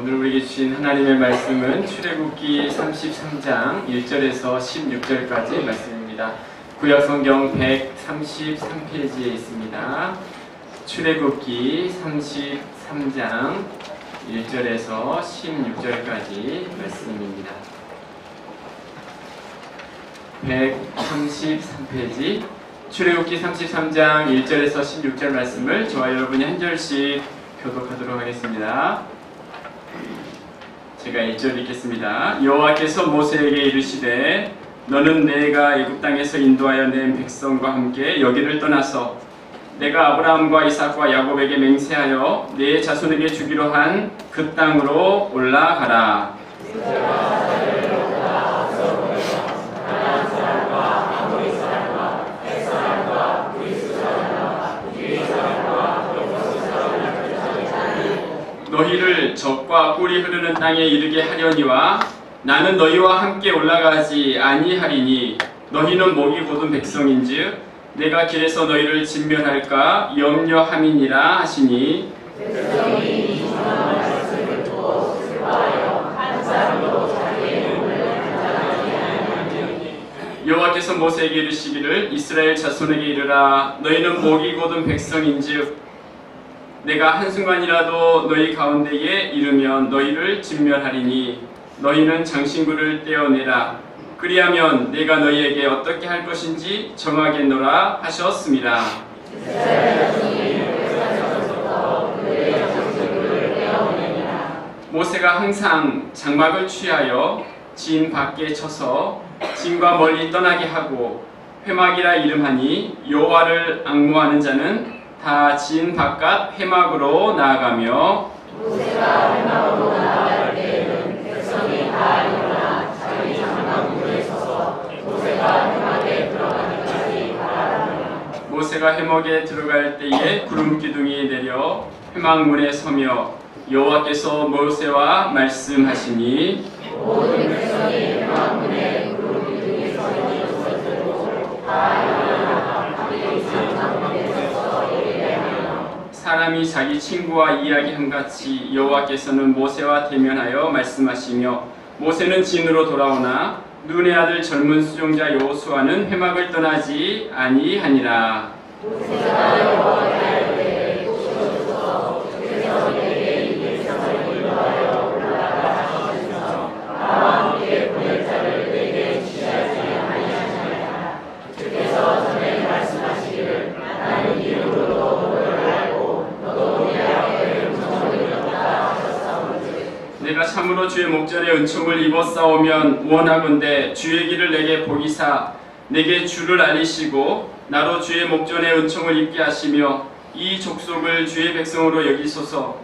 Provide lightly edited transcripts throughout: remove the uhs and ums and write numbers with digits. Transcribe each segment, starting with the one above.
오늘 우리에게 주신 하나님의 말씀은 출애굽기 33장 1절에서 16절까지 말씀입니다. 구약성경 133페이지에 있습니다. 출애굽기 33장 1절에서 16절까지 말씀입니다. 133페이지 출애굽기 33장 1절에서 16절 말씀을 저와 여러분이 한 절씩 교독하도록 하겠습니다. 제가 1절 읽겠습니다. 여호와께서 모세에게 이르시되 너는 내가 애굽 땅에서 인도하여 낸 백성과 함께 여기를 떠나서 내가 아브라함과 이삭과 야곱에게 맹세하여 내 자손에게 주기로 한 그 땅으로 올라가라. 너희를 적과 꿀이 흐르는 땅에 이르게 하려니와 나는 너희와 함께 올라가지 아니하리니 너희는 목이 곧은 백성인즉 내가 길에서 너희를 진멸할까 염려함이니라 하시니 여호와께서 모세에게 이르시기를 이스라엘 자손에게 이르라 너희는 목이 곧은 백성인즉 내가 한순간이라도 너희 가운데에 이르면 너희를 진멸하리니 너희는 장신구를 떼어내라. 그리하면 내가 너희에게 어떻게 할 것인지 정하겠노라 하셨습니다. 모세가 항상 장막을 취하여 진 밖에 쳐서 진과 멀리 떠나게 하고 회막이라 이름하니 여호와를 앙모하는 자는 다 진 바깥 회막으로 나아가며 모세가 회막으로 나아갈 때에는 백성이 다 일어나 자기 장막 문에 서서 모세가 회막에 들어가기까지 바라보며 모세가 회막에 들어갈 때에 구름 기둥이 내려 회막 문에 서며 여호와께서 모세와 말씀하시니 모든 백성이 회막 문에 구름 기둥이 서 있는 곳으로 다 일어나 자기 장막 문에 서서 사람이 자기 친구와 이야기한 같이 여호와께서는 모세와 대면하여 말씀하시며 모세는 진으로 돌아오나 눈의 아들 젊은 수종자 여호수아는 회막을 떠나지 아니하니라. 모세가 여호와께 아뢰되 주옵소서 주께서 내게 이 백성을 인도하여 올라가라 하시면서 나와 함께 보낼 자를 내게 주시하지 아니하시나이까. 주께서 전에 말씀하시기를 나는 이름으로 너를 내가 참으로 주의 목전에 은총을 입었사오면 원하건대 주의 길을 내게 보이사 내게 주를 알리시고 나로 주의 목전에 은총을 입게 하시며 이 족속을 주의 백성으로 여기소서.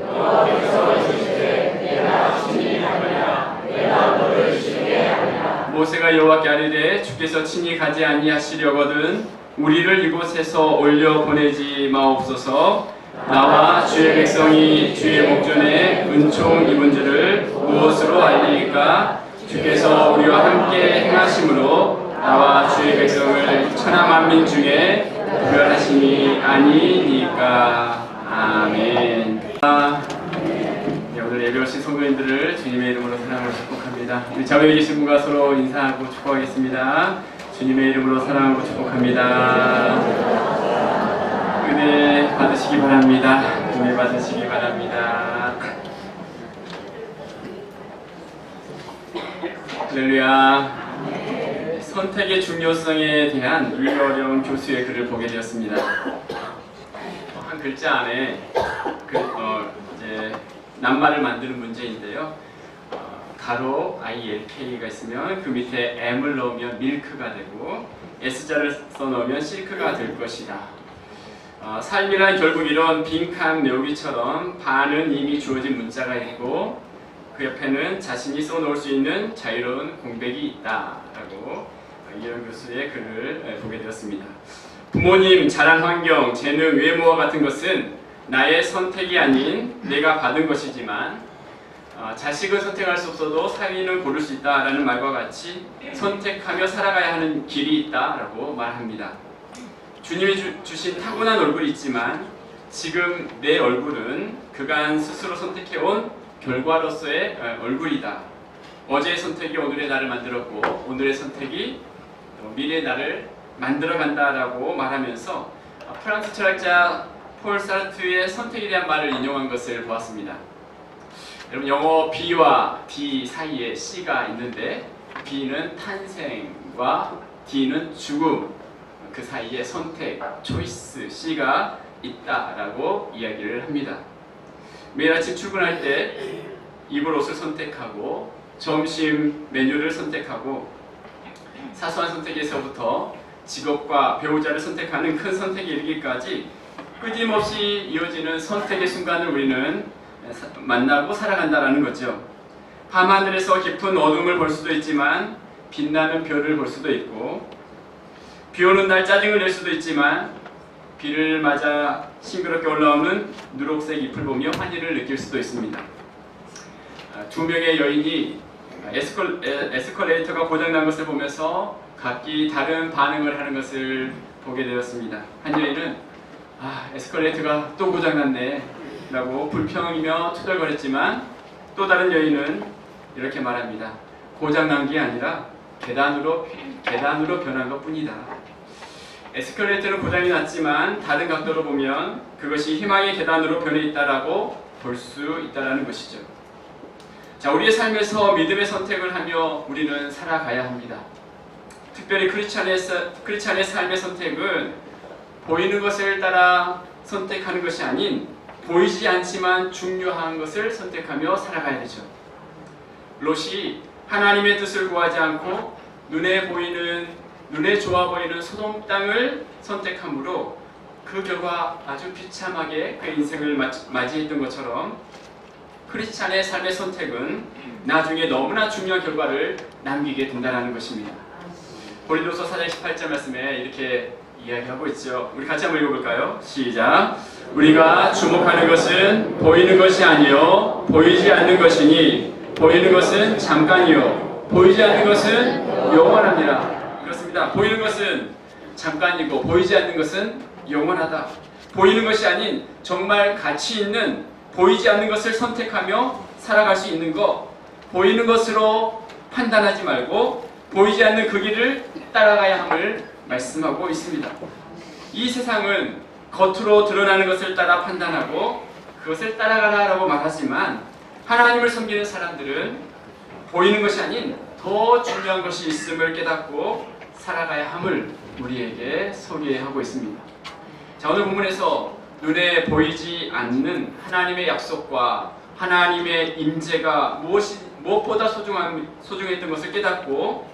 여호와께서 이르시되 내가 친히 가리라 내가 너를 쉬게 하리라. 모세가 여호와께 아뢰되 주께서 친히 가지 아니하시려거든 우리를 이곳에서 올려 보내지 마옵소서. 나와 주의 백성이 주의 목전에 은총 입은 줄을 무엇으로 알리까? 주께서 우리와 함께 행하심으로 나와 주의 백성을 천하 만민 중에 구별하심이 아니니까. 아멘. 오늘 예배 오신 성도님들을 주님의 이름으로 사랑하고 축복합니다. 우리 자매에 계신 분과 서로 인사하고 축복하겠습니다. 주님의 이름으로 사랑하고 축복합니다. 은혜 받으시기 바랍니다. 은혜 받으시기 바랍니다. 할렐루야. 선택의 중요성에 대한 유어령 교수의 글을 보게 되었습니다. 한 글자 안에 이제 낱말을 만드는 문제인데요. 가로 ILK가 있으면 그 밑에 M을 넣으면 밀크가 되고 S자를 써넣으면 실크가 될 것이다. 삶이란 결국 이런 빈칸 메우기처럼 반은 이미 주어진 문자가 있고 그 옆에는 자신이 써놓을 수 있는 자유로운 공백이 있다라고 이런 교수의 글을 보게 되었습니다. 부모님, 자란 환경, 재능, 외모와 같은 것은 나의 선택이 아닌 내가 받은 것이지만 자식을 선택할 수 없어도 사위는 고를 수 있다라는 말과 같이 선택하며 살아가야 하는 길이 있다라고 말합니다. 주님이 주신 타고난 얼굴이 있지만 지금 내 얼굴은 그간 스스로 선택해온 결과로서의 얼굴이다. 어제의 선택이 오늘의 나를 만들었고 오늘의 선택이 미래의 나를 만들어간다라고 말하면서 프랑스 철학자 폴 사르트르의 선택에 대한 말을 인용한 것을 보았습니다. 여러분 영어 B와 D 사이에 C가 있는데 B는 탄생과 D는 죽음, 그 사이에 선택, 초이스, C가 있다라고 이야기를 합니다. 매일 아침 출근할 때 입을 옷을 선택하고 점심 메뉴를 선택하고 사소한 선택에서부터 직업과 배우자를 선택하는 큰 선택에 이르기까지 끊임없이 이어지는 선택의 순간을 우리는 만나고 살아간다는 거죠. 밤하늘에서 깊은 어둠을 볼 수도 있지만 빛나는 별을 볼 수도 있고 비 오는 날 짜증을 낼 수도 있지만 비를 맞아 싱그럽게 올라오는 누룩색 잎을 보며 환희를 느낄 수도 있습니다. 두 명의 여인이 에스컬레이터가 고장난 것을 보면서 각기 다른 반응을 하는 것을 보게 되었습니다. 한 여인은 에스컬레이터가 또 고장났네 라고 불평이며 투덜거렸지만 또 다른 여인은 이렇게 말합니다. 고장난 게 아니라 계단으로 변한 것 뿐이다. 에스컬레이터는 고장이 났지만 다른 각도로 보면 그것이 희망의 계단으로 변해 있다라고 볼 수 있다는 것이죠. 자, 우리의 삶에서 믿음의 선택을 하며 우리는 살아가야 합니다. 특별히 크리스찬의 삶의 선택은 보이는 것을 따라 선택하는 것이 아닌 보이지 않지만 중요한 것을 선택하며 살아가야 되죠. 롯이 하나님의 뜻을 구하지 않고 눈에 좋아 보이는 소돔 땅을 선택함으로 그 결과 아주 비참하게 그 인생을 맞이했던 것처럼 크리스찬의 삶의 선택은 나중에 너무나 중요한 결과를 남기게 된다는 것입니다. 고린도서 4장 18절 말씀에 이렇게 이야기하고 있죠. 우리 같이 한번 읽어볼까요? 시작. 우리가 주목하는 것은 보이는 것이 아니요 보이지 않는 것이니 보이는 것은 잠깐이요 보이지 않는 것은 영원합니다. 그렇습니다. 보이는 것은 잠깐이고 보이지 않는 것은 영원하다. 보이는 것이 아닌 정말 가치 있는 보이지 않는 것을 선택하며 살아갈 수 있는 것, 보이는 것으로 판단하지 말고 보이지 않는 그 길을 따라가야 함을 말씀하고 있습니다. 이 세상은 겉으로 드러나는 것을 따라 판단하고 그것을 따라가라라고 말하지만 하나님을 섬기는 사람들은 보이는 것이 아닌 더 중요한 것이 있음을 깨닫고 살아가야 함을 우리에게 소개하고 있습니다. 자, 오늘 본문에서 눈에 보이지 않는 하나님의 약속과 하나님의 임재가 무엇보다 소중했던 것을 깨닫고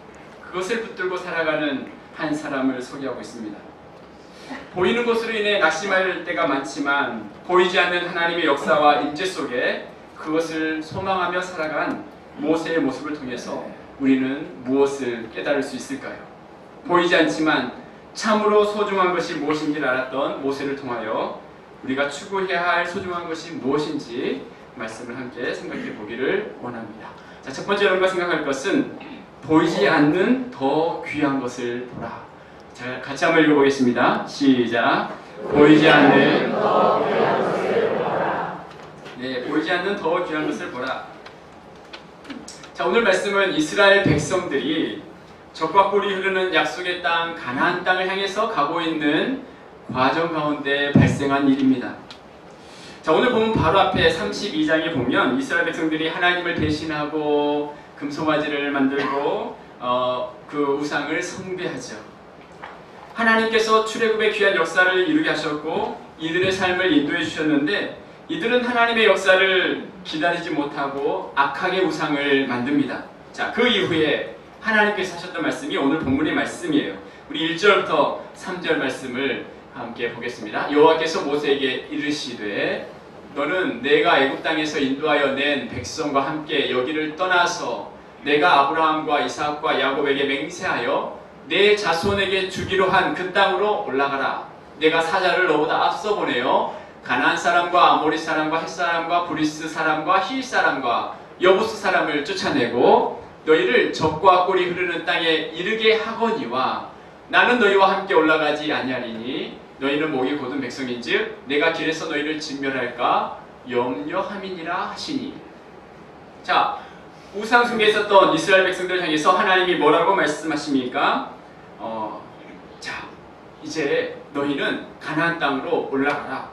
그것을 붙들고 살아가는 한 사람을 소개하고 있습니다. 보이는 것으로 인해 낙심할 때가 많지만 보이지 않는 하나님의 역사와 임재 속에 그것을 소망하며 살아간 모세의 모습을 통해서 우리는 무엇을 깨달을 수 있을까요? 보이지 않지만 참으로 소중한 것이 무엇인지를 알았던 모세를 통하여 우리가 추구해야 할 소중한 것이 무엇인지 말씀을 함께 생각해 보기를 원합니다. 자, 첫 번째 여러분과 생각할 것은 보이지 않는 더 귀한 것을 보라. 자, 같이 한번 읽어보겠습니다. 시작. 보이지 않는 더 귀한 것을 보라. 네, 보이지 않는 더 귀한 것을 보라. 자, 오늘 말씀은 이스라엘 백성들이 적과 꿀이 흐르는 약속의 땅 가나안 땅을 향해서 가고 있는 과정 가운데 발생한 일입니다. 자, 오늘 보면 바로 앞에 32장에 보면 이스라엘 백성들이 하나님을 배신하고 금송아지를 만들고 그 우상을 숭배하죠. 하나님께서 출애굽의 귀한 역사를 이루게 하셨고 이들의 삶을 인도해 주셨는데 이들은 하나님의 역사를 기다리지 못하고 악하게 우상을 만듭니다. 자, 그 이후에 하나님께서 하셨던 말씀이 오늘 본문의 말씀이에요. 우리 1절부터 3절 말씀을 함께 보겠습니다. 여호와께서 모세에게 이르시되 너는 내가 애굽 땅에서 인도하여 낸 백성과 함께 여기를 떠나서 내가 아브라함과 이삭과 야곱에게 맹세하여 내 자손에게 주기로 한 그 땅으로 올라가라. 내가 사자를 너보다 앞서 보내어 가나안 사람과 아모리 사람과 헷 사람과 브리스 사람과 힐 사람과 여부스 사람을 쫓아내고 너희를 적과 꿀이 흐르는 땅에 이르게 하거니와 나는 너희와 함께 올라가지 아니하리니 너희는 목이 곧은 백성인즉 내가 길에서 너희를 진멸할까 염려함이니라 하시니. 자, 우상 숭배했었던 이스라엘 백성들을 향해서 하나님이 뭐라고 말씀하십니까? 자, 이제 너희는 가나안 땅으로 올라가라.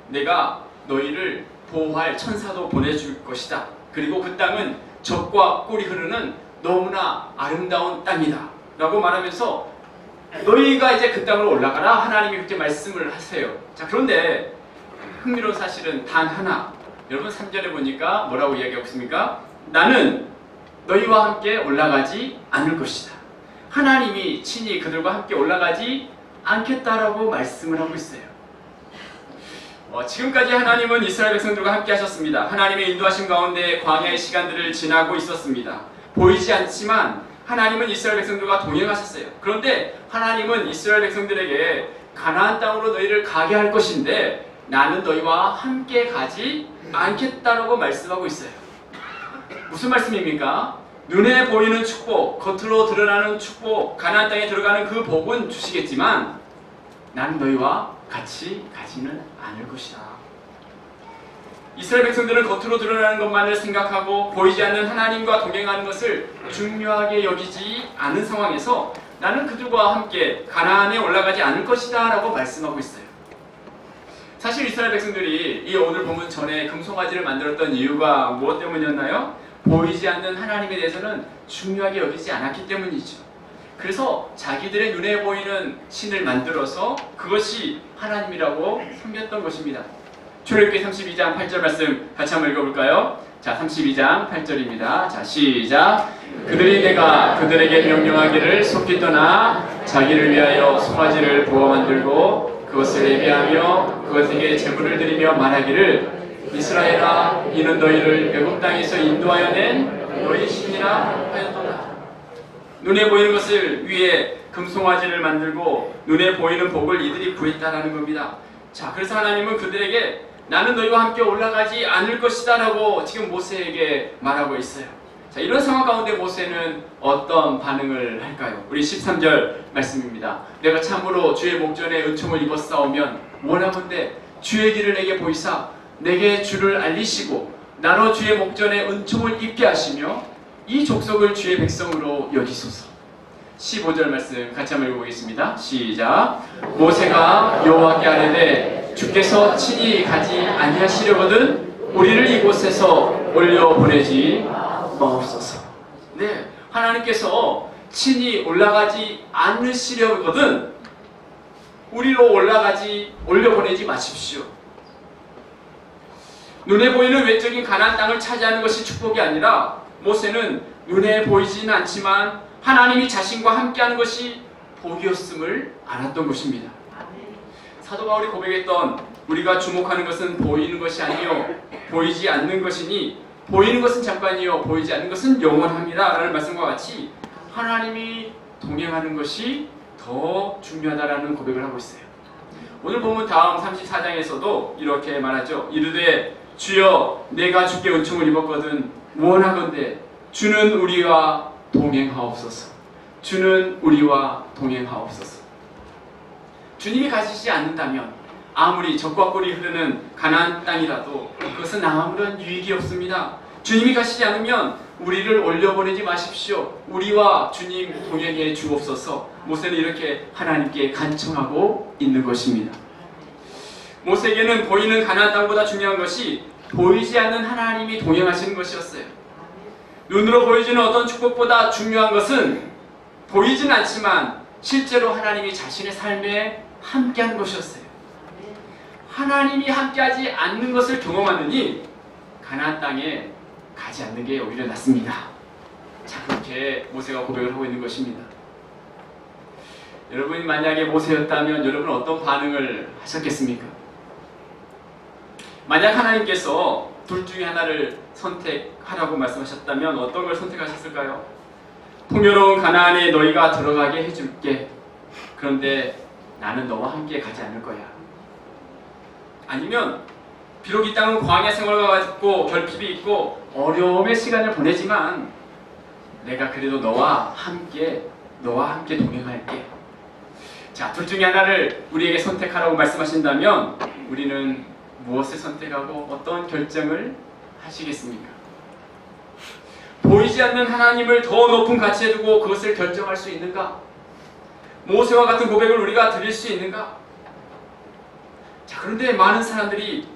내가 너희를 보호할 천사도 보내줄 것이다. 그리고 그 땅은 젖과 꿀이 흐르는 너무나 아름다운 땅이다 라고 말하면서 너희가 이제 그 땅으로 올라가라. 하나님이 그렇게 말씀을 하세요. 자, 그런데 흥미로운 사실은 단 하나, 여러분 3절에 보니까 뭐라고 이야기하고 있습니까? 나는 너희와 함께 올라가지 않을 것이다. 하나님이 친히 그들과 함께 올라가지 않겠다라고 말씀을 하고 있어요. 지금까지 하나님은 이스라엘 백성들과 함께 하셨습니다. 하나님의 인도하심 가운데 광야의 시간들을 지나고 있었습니다. 보이지 않지만 하나님은 이스라엘 백성들과 동행하셨어요. 그런데 하나님은 이스라엘 백성들에게 가나안 땅으로 너희를 가게 할 것인데 나는 너희와 함께 가지 않겠다라고 말씀하고 있어요. 무슨 말씀입니까? 눈에 보이는 축복, 겉으로 드러나는 축복, 가나안 땅에 들어가는 그 복은 주시겠지만 나는 너희와 같이 가지는 않을 것이다. 이스라엘 백성들은 겉으로 드러나는 것만을 생각하고 보이지 않는 하나님과 동행하는 것을 중요하게 여기지 않은 상황에서 나는 그들과 함께 가나안에 올라가지 않을 것이다 라고 말씀하고 있어요. 사실 이스라엘 백성들이 이 오늘 본문 전에 금송아지를 만들었던 이유가 무엇 때문이었나요? 보이지 않는 하나님에 대해서는 중요하게 여기지 않았기 때문이죠. 그래서 자기들의 눈에 보이는 신을 만들어서 그것이 하나님이라고 섬겼던 것입니다. 출애굽기 32장 8절 말씀 같이 한번 읽어볼까요? 자, 32장 8절입니다. 자, 시작. 그들이 내가 그들에게 명령하기를 속히 떠나 자기를 위하여 송아지를 부어 만들고 그것을 예비하며 그것에게 제물을 드리며 말하기를 이스라엘아, 이는 너희를 애굽 땅에서 인도하여 낸 너희 신이라 하였도다. 눈에 보이는 것을 위해 금송아지를 만들고 눈에 보이는 복을 이들이 구했다라는 겁니다. 자, 그래서 하나님은 그들에게 나는 너희와 함께 올라가지 않을 것이다 라고 지금 모세에게 말하고 있어요. 자, 이런 상황 가운데 모세는 어떤 반응을 할까요? 우리 13절 말씀입니다. 내가 참으로 주의 목전에 은총을 입었사오면 원하건대 주의 길을 내게 보이사 내게 주를 알리시고 나로 주의 목전에 은총을 입게 하시며 이 족속을 주의 백성으로 여기소서. 15절 말씀 같이 한번 읽어보겠습니다. 시작. 모세가 여호와께 아뢰되 주께서 친히 가지 아니하시려거든 우리를 이곳에서 올려보내지 마옵소서. 네, 하나님께서 친히 올라가지 않으시려거든 우리로 올려보내지 마십시오. 눈에 보이는 외적인 가나안 땅을 차지하는 것이 축복이 아니라 모세는 눈에 보이지는 않지만 하나님이 자신과 함께하는 것이 복이었음을 알았던 것입니다. 사도 바울이 고백했던 우리가 주목하는 것은 보이는 것이 아니요 보이지 않는 것이니 보이는 것은 잠깐이요 보이지 않는 것은 영원합니다 라는 말씀과 같이 하나님이 동행하는 것이 더 중요하다라는 고백을 하고 있어요. 오늘 보면 다음 34장에서도 이렇게 말하죠. 이르되 주여 내가 주께 은총을 입었거든 원하건대 주는 우리와 동행하옵소서. 주는 우리와 동행하옵소서. 주님이 가시지 않는다면 아무리 젖과 꿀이 흐르는 가나안 땅이라도 그것은 아무런 유익이 없습니다. 주님이 가시지 않으면 우리를 올려보내지 마십시오. 우리와 주님 동행해 주옵소서. 모세는 이렇게 하나님께 간청하고 있는 것입니다. 모세에게는 보이는 가나안 땅보다 중요한 것이 보이지 않는 하나님이 동행하시는 것이었어요. 눈으로 보여지는 어떤 축복보다 중요한 것은 보이진 않지만 실제로 하나님이 자신의 삶에 함께하는 것이었어요. 하나님이 함께하지 않는 것을 경험하느니 가나안 땅에 가지 않는 게 오히려 낫습니다. 자, 그렇게 모세가 고백을 하고 있는 것입니다. 여러분이 만약에 모세였다면 여러분은 어떤 반응을 하셨겠습니까? 만약 하나님께서 둘 중에 하나를 선택하라고 말씀하셨다면 어떤 걸 선택하셨을까요? 풍요로운 가나안에 너희가 들어가게 해줄게. 그런데 나는 너와 함께 가지 않을 거야. 아니면 비록 이 땅은 광야 생활과 같고 결핍이 있고 어려움의 시간을 보내지만 내가 그래도 너와 함께 동행할게. 자, 둘 중에 하나를 우리에게 선택하라고 말씀하신다면 우리는 무엇을 선택하고 어떤 결정을 하시겠습니까? 보이지 않는 하나님을 더 높은 가치에 두고 그것을 결정할 수 있는가? 모세와 같은 고백을 우리가 드릴 수 있는가? 자, 그런데 많은 사람들이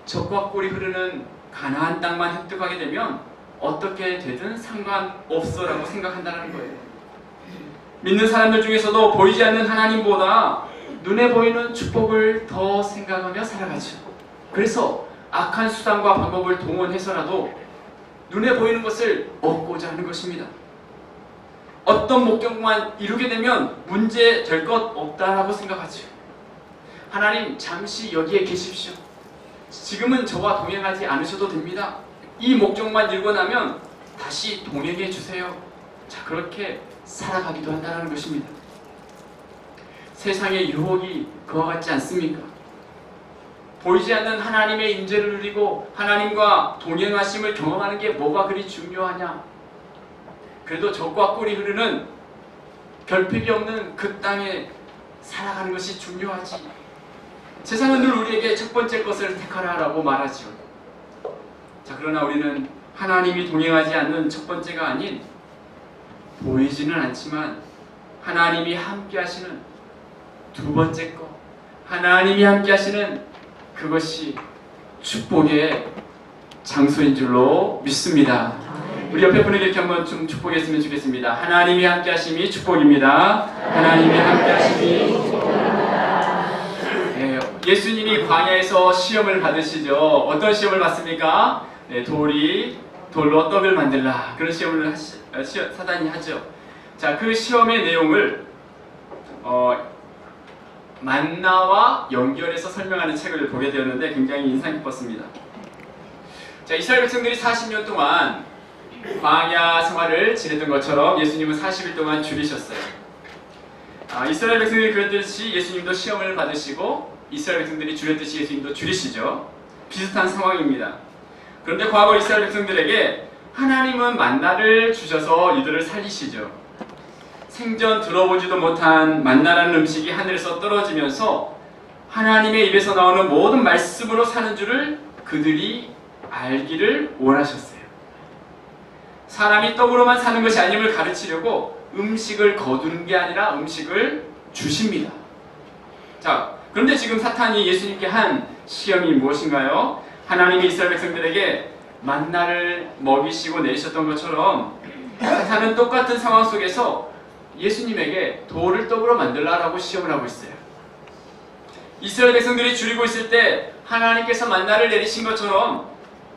적과 꿀이 흐르는 가나안 땅만 획득하게 되면 어떻게 되든 상관없어라고 생각한다는 거예요. 믿는 사람들 중에서도 보이지 않는 하나님보다 눈에 보이는 축복을 더 생각하며 살아가죠. 그래서 악한 수단과 방법을 동원해서라도 눈에 보이는 것을 얻고자 하는 것입니다. 어떤 목적만 이루게 되면 문제 될 것 없다라고 생각하죠. 하나님, 잠시 여기에 계십시오. 지금은 저와 동행하지 않으셔도 됩니다. 이 목적만 이루고 나면 다시 동행해 주세요. 자, 그렇게 살아가기도 한다는 것입니다. 세상의 유혹이 그와 같지 않습니까? 보이지 않는 하나님의 임재를 누리고 하나님과 동행하심을 경험하는 게 뭐가 그리 중요하냐? 그래도 적과 꿀이 흐르는 결핍이 없는 그 땅에 살아가는 것이 중요하지. 세상은 늘 우리에게 첫 번째 것을 택하라라고 말하지요. 자, 그러나 우리는 하나님이 동행하지 않는 첫 번째가 아닌, 보이지는 않지만 하나님이 함께 하시는 두 번째 것, 하나님이 함께 하시는 그것이 축복의 장소인 줄로 믿습니다. 우리 옆에 분에게 이렇게 한번 좀 축복했으면 좋겠습니다. 하나님이 함께 하심이 축복입니다. 하나님이 함께 하심이 축복입니다. 네, 예수님이 광야에서 시험을 받으시죠. 어떤 시험을 받습니까? 네, 돌로 떡을 만들라, 그런 시험을 사단이 하죠. 자, 그 시험의 내용을 만나와 연결해서 설명하는 책을 보게 되었는데 굉장히 인상 깊었습니다. 자, 이스라엘 백성들이 40년 동안 광야 생활을 지냈던 것처럼 예수님은 40일 동안 줄이셨어요. 이스라엘 백성들이 그랬듯이 예수님도 시험을 받으시고 이스라엘 백성들이 줄였듯이 예수님도 줄이시죠. 비슷한 상황입니다. 그런데 과거 이스라엘 백성들에게 하나님은 만나를 주셔서 이들을 살리시죠. 생전 들어보지도 못한 만나라는 음식이 하늘에서 떨어지면서 하나님의 입에서 나오는 모든 말씀으로 사는 줄을 그들이 알기를 원하셨어요. 사람이 떡으로만 사는 것이 아님을 가르치려고 음식을 거두는 게 아니라 음식을 주십니다. 자, 그런데 지금 사탄이 예수님께 한 시험이 무엇인가요? 하나님이 이스라엘 백성들에게 만나를 먹이시고 내리셨던 것처럼 사탄은 똑같은 상황 속에서 예수님에게 돌을 떡으로 만들라라고 시험을 하고 있어요. 이스라엘 백성들이 줄이고 있을 때 하나님께서 만나를 내리신 것처럼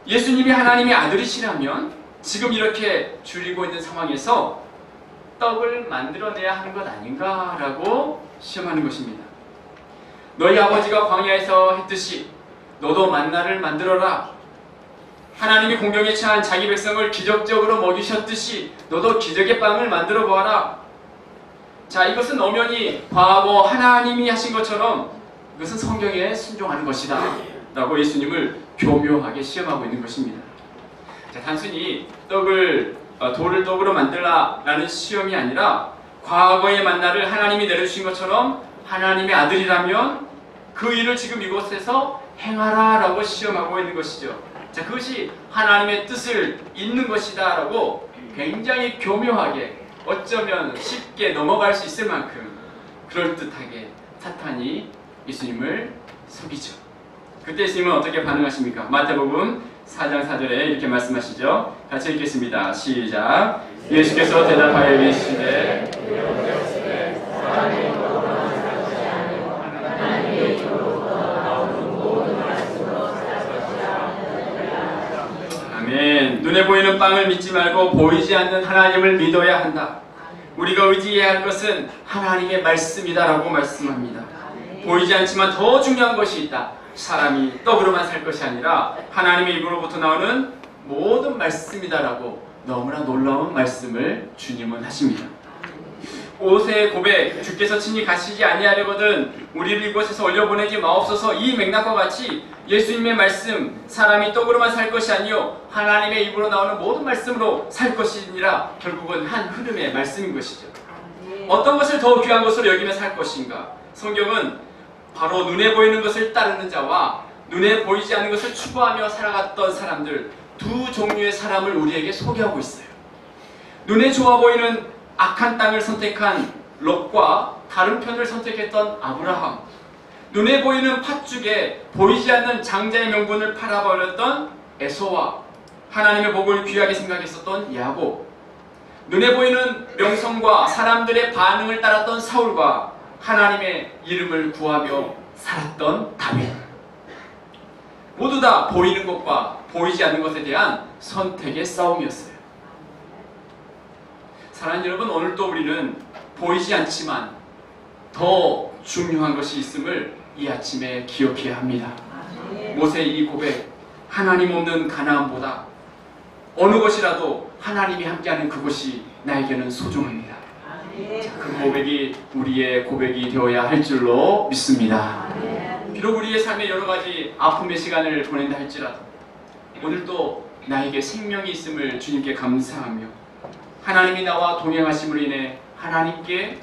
예수님이 하나님의 아들이시라면 지금 이렇게 줄이고 있는 상황에서 떡을 만들어내야 하는 것 아닌가라고 시험하는 것입니다. 너희 아버지가 광야에서 했듯이 너도 만나를 만들어라. 하나님이 공경에 처한 자기 백성을 기적적으로 먹이셨듯이 너도 기적의 빵을 만들어 보아라. 자, 이것은 엄연히 과거 하나님이 하신 것처럼 이것은 성경에 순종하는 것이다 라고 예수님을 교묘하게 시험하고 있는 것입니다. 자, 단순히 돌을 떡으로 만들라 라는 시험이 아니라 과거의 만나를 하나님이 내려주신 것처럼 하나님의 아들이라면 그 일을 지금 이곳에서 행하라 라고 시험하고 있는 것이죠. 자, 그것이 하나님의 뜻을 잇는 것이다 라고 굉장히 교묘하게, 어쩌면 쉽게 넘어갈 수 있을 만큼 그럴듯하게 사탄이 예수님을 속이죠. 그때 예수님은 어떻게 반응하십니까? 마태복음 4장 4절에 이렇게 말씀하시죠. 같이 읽겠습니다. 시작. 예수께서 대답하여 이르시되 아멘. 눈에 보이는 빵을 믿지 말고 보이지 않는 하나님을 믿어야 한다. 우리가 의지해야 할 것은 하나님의 말씀이다라고 말씀합니다. 보이지 않지만 더 중요한 것이 있다. 사람이 떡으로만 살 것이 아니라 하나님의 입으로부터 나오는 모든 말씀이다라고 너무나 놀라운 말씀을 주님은 하십니다. 오세의 고백, 주께서 친히 가시지 아니하려거든 우리를 이곳에서 올려보내지 마옵소서, 이 맥락과 같이 예수님의 말씀, 사람이 떡으로만 살 것이 아니요 하나님의 입으로 나오는 모든 말씀으로 살 것이니라, 결국은 한 흐름의 말씀인 것이죠. 어떤 것을 더 귀한 것으로 여기며 살 것인가? 성경은 바로 눈에 보이는 것을 따르는 자와 눈에 보이지 않는 것을 추구하며 살아갔던 사람들, 두 종류의 사람을 우리에게 소개하고 있어요. 눈에 좋아 보이는 악한 땅을 선택한 롯과 다른 편을 선택했던 아브라함, 눈에 보이는 팥죽에 보이지 않는 장자의 명분을 팔아버렸던 에서와 하나님의 복을 귀하게 생각했었던 야곱, 눈에 보이는 명성과 사람들의 반응을 따랐던 사울과 하나님의 이름을 구하며 살았던 다윗, 모두 다 보이는 것과 보이지 않는 것에 대한 선택의 싸움이었어요. 사랑하는 여러분, 오늘도 우리는 보이지 않지만 더 중요한 것이 있음을 이 아침에 기억해야 합니다. 모세의 이 고백, 하나님 없는 가나안보다 어느 것이라도 하나님이 함께하는 그곳이 나에게는 소중합니다. 그 고백이 우리의 고백이 되어야 할 줄로 믿습니다. 비록 우리의 삶에 여러 가지 아픔의 시간을 보낸다 할지라도 오늘도 나에게 생명이 있음을 주님께 감사하며 하나님이 나와 동행하심으로 인해 하나님께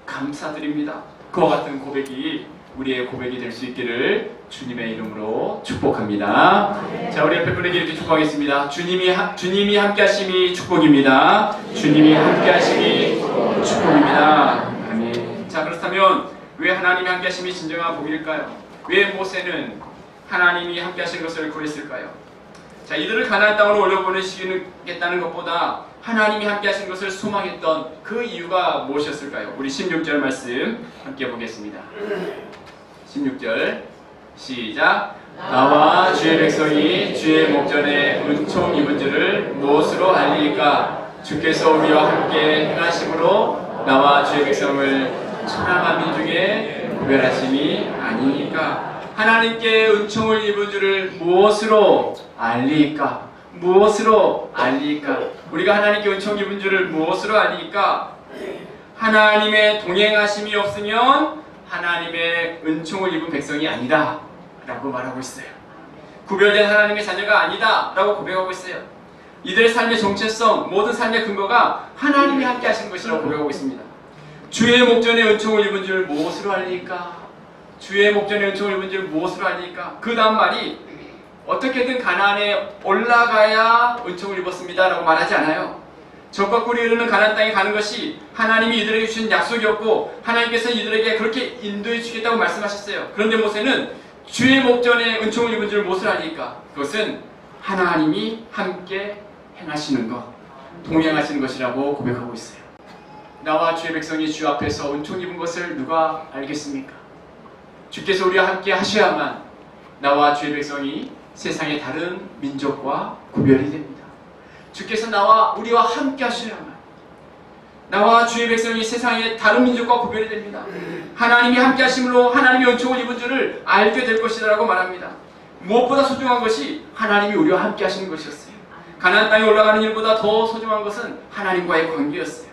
감사드립니다. 그와 같은 고백이 우리의 고백이 될 수 있기를 주님의 이름으로 축복합니다. 자, 우리 옆에 분에게 이렇게 축복하겠습니다. 주님이 함께하심이 축복입니다. 주님이 함께하심이 축복입니다. 아멘. 자, 그렇다면 왜 하나님이 함께하심이 진정한 복일까요? 왜 모세는 하나님이 함께하신 것을 구했을까요? 자, 이들을 가나안 땅으로 올려보내시겠다는 것보다 하나님이 함께하신 것을 소망했던 그 이유가 무엇이었을까요? 우리 16절 말씀 함께 보겠습니다. 16절 시작. 나와 주의 백성이 주의 목전에 은총 입은 줄을 무엇으로 알리까? 주께서 우리와 함께 행하심으로 나와 주의 백성을 천하만 민중에 구별하심이 아니니까. 하나님께 은총을 입은 줄을 무엇으로 알리까? 무엇으로 알리까? 우리가 하나님께 은총 입은 줄을 무엇으로 알리까? 하나님의 동행하심이 없으면 하나님의 은총을 입은 백성이 아니다 라고 말하고 있어요. 구별된 하나님의 자녀가 아니다 라고 고백하고 있어요. 이들의 삶의 정체성, 모든 삶의 근거가 하나님이 함께 하신 것이라고 고백하고 있습니다. 주의 목전에 은총을 입은 줄 무엇으로 알리까? 주의 목전에 은총을 입은 줄 무엇으로 알리까? 그 다음 말이 어떻게든 가나안에 올라가야 은총을 입었습니다 라고 말하지 않아요. 적과 꿀이 흐르는 가나안 땅에 가는 것이 하나님이 이들에게 주신 약속이었고 하나님께서 이들에게 그렇게 인도해 주겠다고 말씀하셨어요. 그런데 모세는 주의 목전에 은총을 입은 줄 무엇을 알리까? 그것은 하나님이 함께 행하시는 것, 동행하시는 것이라고 고백하고 있어요. 나와 주의 백성이 주 앞에서 은총 입은 것을 누가 알겠습니까? 주께서 우리와 함께 하셔야만 나와 주의 백성이 세상의 다른 민족과 구별이 됩니다. 주께서 우리와 함께 하시려면 나와 주의 백성이 세상의 다른 민족과 구별이 됩니다. 하나님이 함께 하심으로 하나님의 은총을 입은 줄을 알게 될 것이다 라고 말합니다. 무엇보다 소중한 것이 하나님이 우리와 함께 하시는 것이었어요. 가나안 땅에 올라가는 일보다 더 소중한 것은 하나님과의 관계였어요.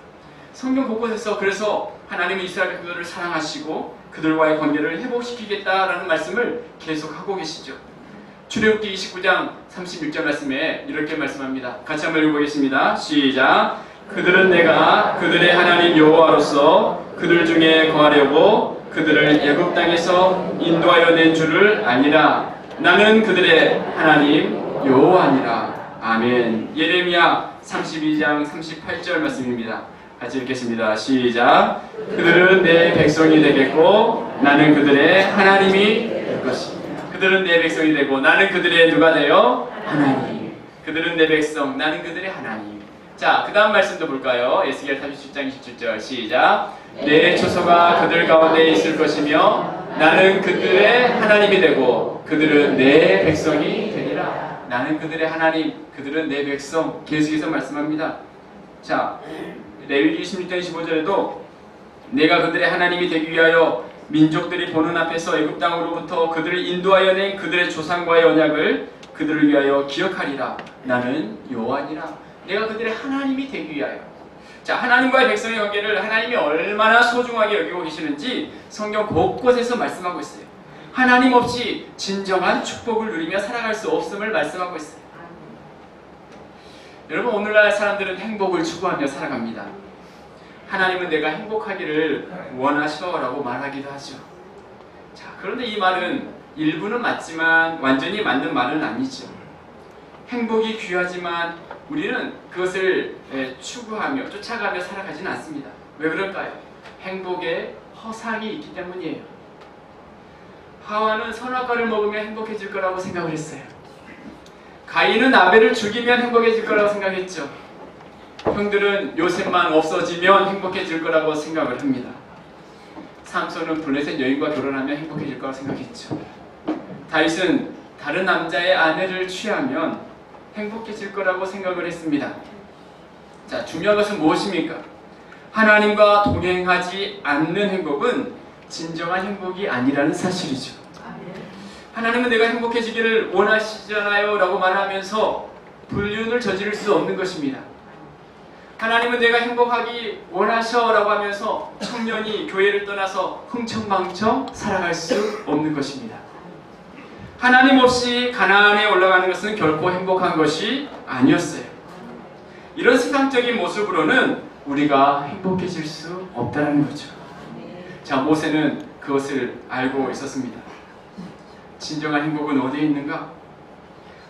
성경 곳곳에서 그래서 하나님은 이스라엘 백성들을 사랑하시고 그들과의 관계를 회복시키겠다라는 말씀을 계속하고 계시죠. 출애굽기 29장 36절 말씀에 이렇게 말씀합니다. 같이 한번 읽어보겠습니다. 시작. 그들은 내가 그들의 하나님 여호와로서 그들 중에 거하려고 그들을 애굽 땅에서 인도하여 낸 줄을 아니라 나는 그들의 하나님 여호와니라. 아멘. 예레미야 32장 38절 말씀입니다. 같이 읽겠습니다. 시작. 그들은 내 백성이 되겠고 나는 그들의 하나님이 될 것입니다. 그들은 내 백성이 되고 나는 그들의 누가 되어? 하나님. 그들은 내 백성, 나는 그들의 하나님. 자, 그 다음 말씀도 볼까요? 에스겔 37장 27절 시작. 내 초소가 그들 가운데 있을 것이며 나는 그들의 하나님이 되고 그들은 내 백성이 되리라. 나는 그들의 하나님, 그들은 내 백성. 계속해서 말씀합니다. 자, 레위기 26장 25절에도 내가 그들의 하나님이 되기 위하여 민족들이 보는 앞에서 애굽 땅으로부터 그들을 인도하여 낸 그들의 조상과의 언약을 그들을 위하여 기억하리라. 나는 여호와니라. 내가 그들의 하나님이 되기 위하여. 자, 하나님과의 백성의 관계를 하나님이 얼마나 소중하게 여기고 계시는지 성경 곳곳에서 말씀하고 있어요. 하나님 없이 진정한 축복을 누리며 살아갈 수 없음을 말씀하고 있어요. 여러분, 오늘날 사람들은 행복을 추구하며 살아갑니다. 하나님은 내가 행복하기를 원하셔라고 말하기도 하죠. 자, 그런데 이 말은 일부는 맞지만 완전히 맞는 말은 아니죠. 행복이 귀하지만 우리는 그것을 추구하며 쫓아가며 살아가지는 않습니다. 왜 그럴까요? 행복에 허상이 있기 때문이에요. 하와는 선악과를 먹으면 행복해질 거라고 생각을 했어요. 가인은 아벨을 죽이면 행복해질 거라고 생각했죠. 형들은 요셉만 없어지면 행복해질 거라고 생각을 합니다. 삼손은 블레셋 여인과 결혼하면 행복해질 거라고 생각했죠. 다윗은 다른 남자의 아내를 취하면 행복해질 거라고 생각을 했습니다. 자, 중요한 것은 무엇입니까? 하나님과 동행하지 않는 행복은 진정한 행복이 아니라는 사실이죠. 하나님은 내가 행복해지기를 원하시잖아요 라고 말하면서 불륜을 저지를 수 없는 것입니다. 하나님은 내가 행복하기 원하셔 라고 하면서 청년이 교회를 떠나서 흥청망청 살아갈 수 없는 것입니다. 하나님 없이 가나안에 올라가는 것은 결코 행복한 것이 아니었어요. 이런 세상적인 모습으로는 우리가 행복해질 수 없다는 거죠. 자, 모세는 그것을 알고 있었습니다. 진정한 행복은 어디에 있는가?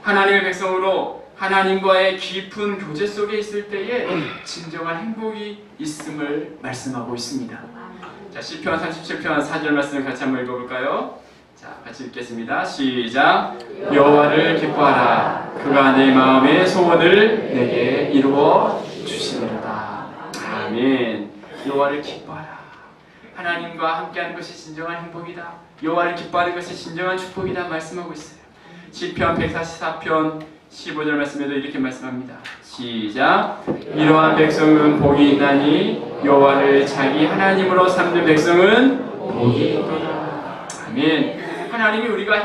하나님의 백성으로 하나님과의 깊은 교제 속에 있을 때에 진정한 행복이 있음을 말씀하고 있습니다. 자, 시편 37편 4절 말씀을 같이 한번 읽어볼까요? 자, 같이 읽겠습니다. 시작. 여호와를 기뻐하라. 그가 내 마음의 소원을 내게 이루어 주시리로다. 아멘. 여호와를 기뻐하라. 하나님과 함께하는 것이 진정한 행복이다. 여호와를 기뻐하는 것이 진정한 축복이다 말씀하고 있어요. 시편 144편 15절 말씀에도 이렇게 말씀합니다. 시작. 이러한 백성은 복이 있나니 여호와를 자기 하나님으로 삼는 백성은 복이 있도다. 아멘. 하나님이 우리가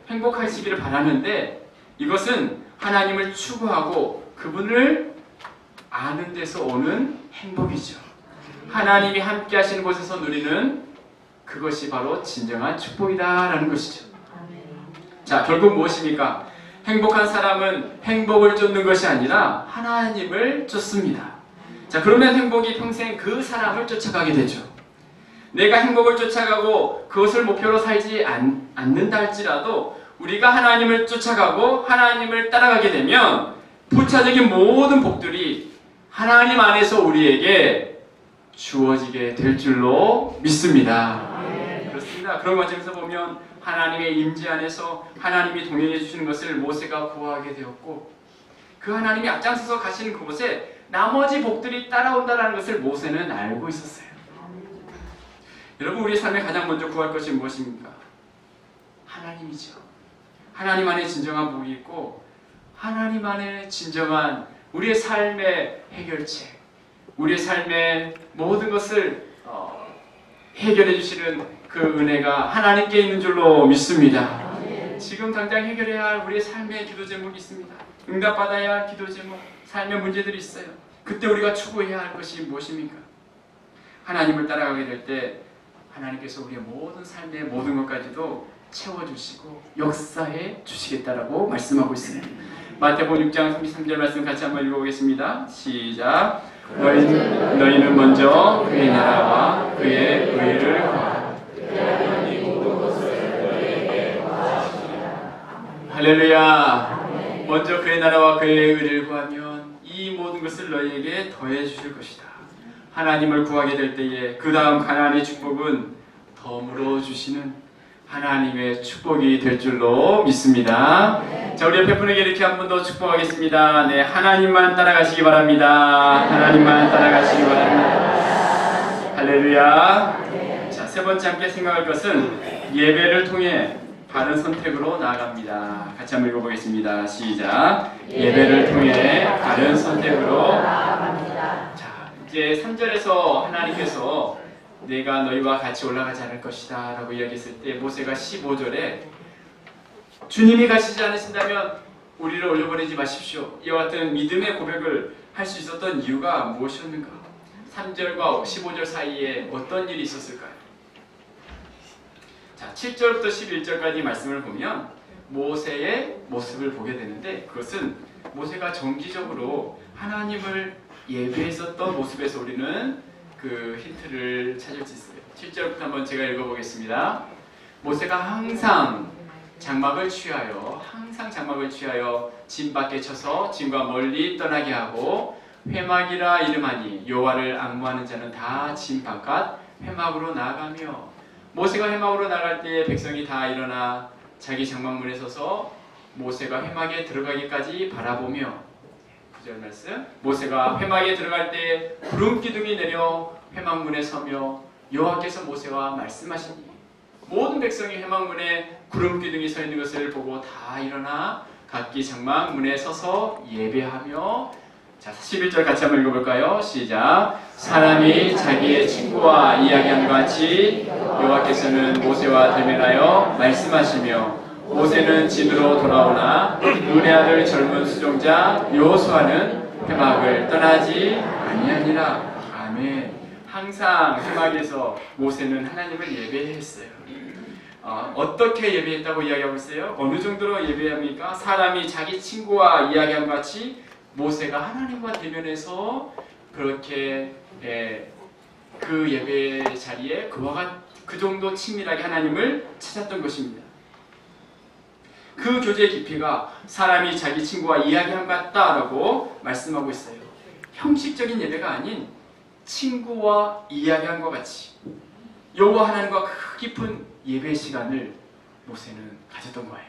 행복하시기를 바라는데 이것은 하나님을 추구하고 그분을 아는 데서 오는 행복이죠. 하나님이 함께 하시는 곳에서 누리는 그것이 바로 진정한 축복이다라는 것이죠. 자, 결국 무엇입니까? 행복한 사람은 행복을 쫓는 것이 아니라 하나님을 쫓습니다. 자, 그러면 행복이 평생 그 사람을 쫓아가게 되죠. 내가 행복을 쫓아가고 그것을 목표로 살지 않는다 할지라도 우리가 하나님을 쫓아가고 하나님을 따라가게 되면 부차적인 모든 복들이 하나님 안에서 우리에게 주어지게 될 줄로 믿습니다. 그렇습니다. 그런 과정에서 보면 하나님의 임재 안에서 하나님이 동행해 주시는 것을 모세가 구하게 되었고 그 하나님이 앞장서서 가시는 그곳에 나머지 복들이 따라온다는 것을 모세는 알고 있었어요. 여러분, 우리 삶에 가장 먼저 구할 것이 무엇입니까? 하나님이죠. 하나님 안에 진정한 복이 있고 하나님 안에 진정한 우리의 삶의 해결책, 우리의 삶의 모든 것을 해결해 주시는 그 은혜가 하나님께 있는 줄로 믿습니다. 지금 당장 해결해야 할 우리의 삶의 기도 제목이 있습니다. 응답받아야 할 기도 제목, 삶의 문제들이 있어요. 그때 우리가 추구해야 할 것이 무엇입니까? 하나님을 따라가게 될 때 하나님께서 우리의 모든 삶의 모든 것까지도 채워주시고 역사해 주시겠다라고 말씀하고 있어요. 마태복음 6장 33절 말씀 같이 한번 읽어보겠습니다. 시작. 너희는 먼저 그의 나라와 그의 의를 구하라. 할렐루야. 먼저 그의 나라와 그의 의를 구하면 이 모든 것을 너희에게 더해 주실 것이다. 하나님을 구하게 될 때에 그 다음 가나안의 축복은 덤으로 주시는 하나님의 축복이 될 줄로 믿습니다. 자, 우리 옆에 분에게 이렇게 한 번 더 축복하겠습니다. 네, 하나님만 따라가시기 바랍니다. 하나님만 따라가시기 바랍니다. 할렐루야. 자, 세 번째 함께 생각할 것은 예배를 통해 바른 선택으로 나아갑니다. 같이 한번 읽어보겠습니다. 시작. 예배를 통해 바른 선택으로 나아갑니다. 자, 이제 3절에서 하나님께서 내가 너희와 같이 올라가지 않을 것이다 라고 이야기했을 때 모세가 15절에 주님이 가시지 않으신다면 우리를 올려보내지 마십시오. 이와 같은 믿음의 고백을 할 수 있었던 이유가 무엇이었는가? 3절과 15절 사이에 어떤 일이 있었을까요? 자, 7절부터 11절까지 말씀을 보면 모세의 모습을 보게 되는데 그것은 모세가 정기적으로 하나님을 예배했었던 모습에서 우리는 그 힌트를 찾을 수 있어요. 7절부터 한번 제가 읽어보겠습니다. 모세가 항상 장막을 취하여 항상 장막을 취하여 진 밖에 쳐서 진과 멀리 떠나게 하고 회막이라 이름하니 여호와를 앙무하는 자는 다 진 바깥 회막으로 나아가며 모세가 회막으로 나갈 때 백성이 다 일어나 자기 장막문에 서서 모세가 회막에 들어가기까지 바라보며 9절 말씀 모세가 회막에 들어갈 때 구름 기둥이 내려 회막문에 서며 여호와께서 모세와 말씀하시니 모든 백성이 회막문에 구름 기둥이 서 있는 것을 보고 다 일어나 각기 장막 문에 서서 예배하며 자 11절 같이 한번 읽어볼까요? 시작. 사람이 자기의 친구와 이야기함과 같이 여호와께서는 모세와 대면하여 말씀하시며 모세는 진으로 돌아오나 눈의 아들 젊은 수종자 여호수아는 회막을 떠나지 아니하니라. 아멘. 항상 회막에서 모세는 하나님을 예배했어요. 어떻게 예배했다고 이야기하고 있어요? 어느 정도로 예배합니까? 사람이 자기 친구와 이야기함과 같이 모세가 하나님과 대면해서 그렇게 그 예배 자리에 그 정도 친밀하게 하나님을 찾았던 것입니다. 그 교제의 깊이가 사람이 자기 친구와 이야기함 같다라고 말씀하고 있어요. 형식적인 예배가 아닌 친구와 이야기함과 같이 여호와 하나님과 그 깊은 예배 시간을 모세는 가졌던 거예요.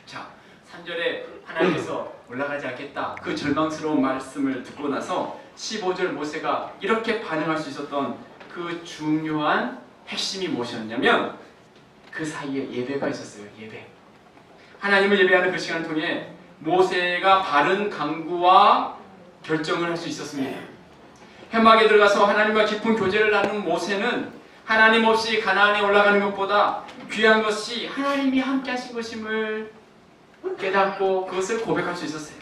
자, 3절에 하나님께서 올라가지 않겠다 그 절망스러운 말씀을 듣고 나서 15절 모세가 이렇게 반응할 수 있었던 그 중요한 핵심이 무엇이었냐면 그 사이에 예배가 있었어요. 예배. 하나님을 예배하는 그 시간을 통해 모세가 바른 강구와 결정을 할 수 있었습니다. 회막에 들어가서 하나님과 깊은 교제를 나누는 모세는 하나님 없이 가나안에 올라가는 것보다 귀한 것이 하나님이 함께 하신 것임을 깨닫고 그것을 고백할 수 있었어요.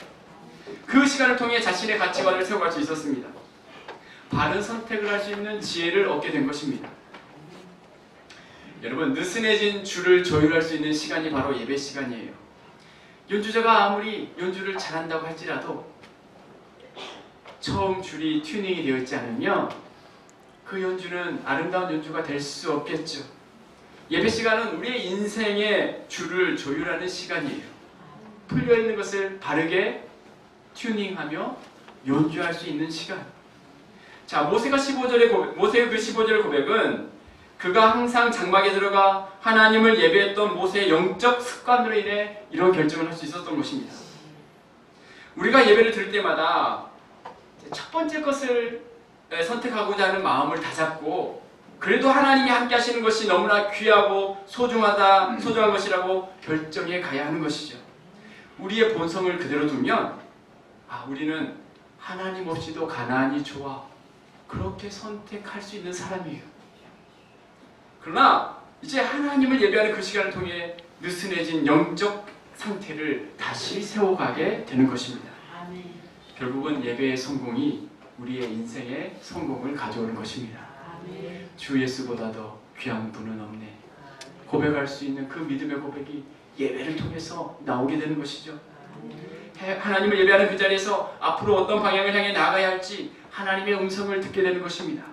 그 시간을 통해 자신의 가치관을 세워갈 수 있었습니다. 바른 선택을 할 수 있는 지혜를 얻게 된 것입니다. 여러분, 느슨해진 줄을 조율할 수 있는 시간이 바로 예배 시간이에요. 연주자가 아무리 연주를 잘한다고 할지라도 처음 줄이 튜닝이 되어 있지 않으면 그 연주는 아름다운 연주가 될 수 없겠죠. 예배 시간은 우리의 인생의 줄을 조율하는 시간이에요. 풀려있는 것을 바르게 튜닝하며 연주할 수 있는 시간. 자, 모세의 그 15절의 고백은 그가 항상 장막에 들어가 하나님을 예배했던 모세의 영적 습관으로 인해 이런 결정을 할 수 있었던 것입니다. 우리가 예배를 드릴 때마다 첫 번째 것을 선택하고자 하는 마음을 다잡고 그래도 하나님이 함께 하시는 것이 너무나 귀하고 소중한 것이라고 결정해 가야 하는 것이죠. 우리의 본성을 그대로 두면 우리는 하나님 없이도 가나안이 좋아 그렇게 선택할 수 있는 사람이에요. 그러나 이제 하나님을 예배하는 그 시간을 통해 느슨해진 영적 상태를 다시 세워가게 되는 것입니다. 결국은 예배의 성공이 우리의 인생의 성공을 가져오는 것입니다. 주 예수보다 더 귀한 분은 없네. 고백할 수 있는 그 믿음의 고백이 예배를 통해서 나오게 되는 것이죠. 하나님을 예배하는 그 자리에서 앞으로 어떤 방향을 향해 나아가야 할지 하나님의 음성을 듣게 되는 것입니다.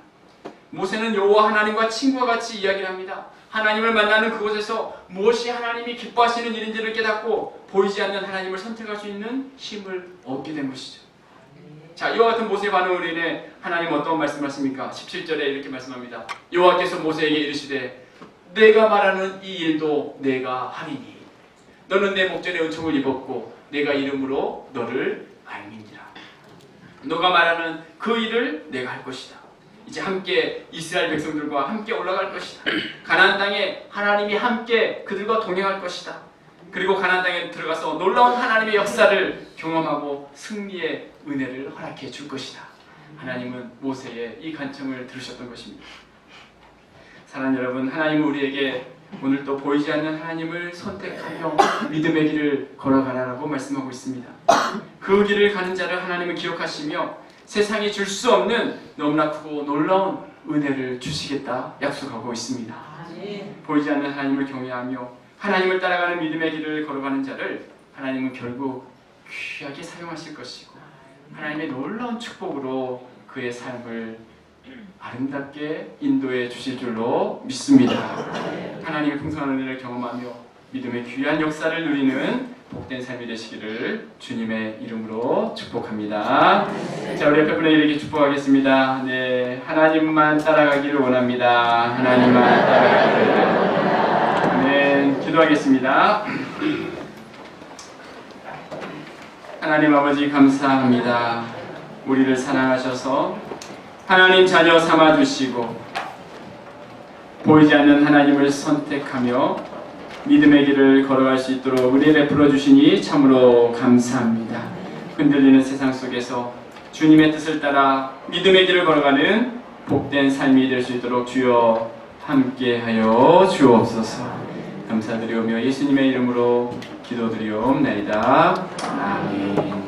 모세는 여호와 하나님과 친구와 같이 이야기를 합니다. 하나님을 만나는 그곳에서 무엇이 하나님이 기뻐하시는 일인지를 깨닫고 보이지 않는 하나님을 선택할 수 있는 힘을 얻게 된 것이죠. 자, 이와 같은 모세의 반응으로 인해 하나님은 어떤 말씀하십니까? 17절에 이렇게 말씀합니다. 여호와께서 모세에게 이르시되 내가 말하는 이 일도 내가 하리니 너는 내 목전에 은총을 입었고 내가 이름으로 너를 알미니라. 너가 말하는 그 일을 내가 할 것이다. 이제 함께 이스라엘 백성들과 함께 올라갈 것이다. 가나안 땅에 하나님이 함께 그들과 동행할 것이다. 그리고 가나안 땅에 들어가서 놀라운 하나님의 역사를 경험하고 승리의 은혜를 허락해 줄 것이다. 하나님은 모세의 이 간청을 들으셨던 것입니다. 사랑하는 여러분, 하나님은 우리에게 오늘 또 보이지 않는 하나님을 선택하며 믿음의 길을 걸어가라고 말씀하고 있습니다. 그 길을 가는 자를 하나님은 기억하시며 세상이 줄 수 없는 너무나 크고 놀라운 은혜를 주시겠다 약속하고 있습니다. 보이지 않는 하나님을 경외하며 하나님을 따라가는 믿음의 길을 걸어가는 자를 하나님은 결국 귀하게 사용하실 것이고 하나님의 놀라운 축복으로 그의 삶을 아름답게 인도해 주실 줄로 믿습니다. 하나님의 풍성한 은혜를 경험하며 믿음의 귀한 역사를 누리는 복된 삶이 되시기를 주님의 이름으로 축복합니다. 자, 우리 옆에 분에게 축복하겠습니다. 네, 하나님만 따라가기를 원합니다. 하나님만 따라가기를 원합니다. 아멘. 기도하겠습니다. 하나님 아버지 감사합니다. 우리를 사랑하셔서 하나님 자녀 삼아주시고 보이지 않는 하나님을 선택하며 믿음의 길을 걸어갈 수 있도록 은혜 베풀어 주시니 참으로 감사합니다. 흔들리는 세상 속에서 주님의 뜻을 따라 믿음의 길을 걸어가는 복된 삶이 될 수 있도록 주여 함께하여 주옵소서. 감사드리오며 예수님의 이름으로 기도드리옵나이다. 아멘.